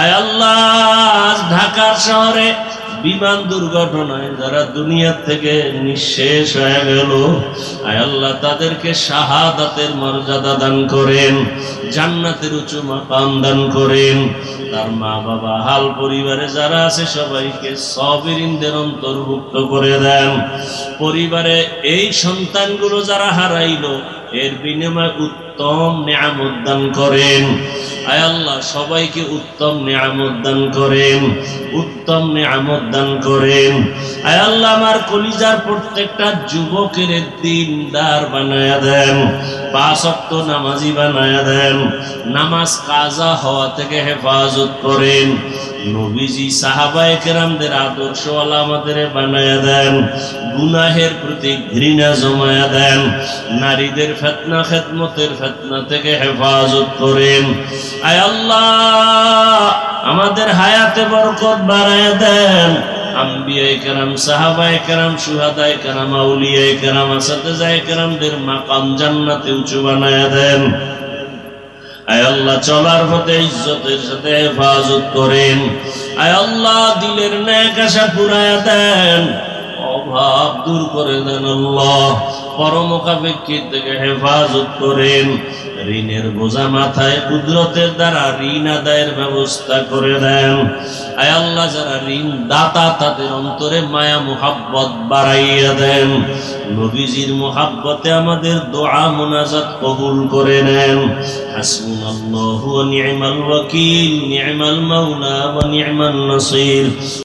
আয় আল্লাহ, ঢাকার শহরে বিমান দুর্ঘটনায় যারা দুনিয়া থেকে নিঃশেষ হয়ে গেল, আয় আল্লাহ তাদেরকে শাহাদাতের মর্যাদা দান করেন, জান্নাতের উঁচু মাকাম দান করেন। তার মা বাবা হাল পরিবারে যারা আছে সবাইকে সাবিরিনদের অন্তর্ভুক্ত করে দেন। পরিবারে এই সন্তানগুলো যারা হারাইলো এর বিনিময়ে উত্তম নিয়ামত দান করেন। আয় আল্লাহ সবাইকে উত্তম নিয়ামত দান করেন, উত্তম নিয়ামত দান করেন। আয় আল্লাহ আমার কলিজার প্রত্যেকটা যুবকের দিনদার বানায়া দেন, 5 ওয়াক্ত নামাজি বানায়া দেন, নামাজ কাজা হওয়া থেকে হেফাজত করেন। নবীজি সাহাবায়ে কেরামদের আদর্শওয়ালা আমাদের বানায়া দেন, গুনাহের প্রতি ঘৃণা জমায়া দেন, নারীদের ফিতনা খেদমতের ফিতনা থেকে হেফাজত করেন। আয় আল্লাহ আমাদের হায়াতে বরকত বাড়ায়া দেন। আম্বিয়ায়ে কেরাম, সাহাবায়ে কেরাম, শুহাদায়ে কেরাম, আউলিয়ায়ে কেরাম, আসাতিজায়ে কেরামদের মাকাম জান্নাতে উঁচু বানায়া দেন। আয় আল্লাহ চলার পথে ইজ্জতের সাথে হেফাজত করেন। আয় আল্লাহ দিলের নেক আশা পুরায়া দেন, অভাব দূর করে দেন। আল্লাহ পরমুখাপেক্ষিত থেকে হেফাজত করেন। ঋণের বোঝা মাথায় কুদরতের দ্বারা ঋণ আদায়ের ব্যবস্থা করে দেন। আয় আল্লাহ যারা ঋণ দাতা তাদের অন্তরে মায়া মুহাব্বত বাড়াইয়া দেন। নবীজির মুহাব্বতে আমাদের দোয়া মুনাজাত কবুল করে নেন। হাসবুনাল্লাহু ওয়া নি'মাল ওয়াকিল, নি'মাল মাওলা ওয়া নি'মান নাসির।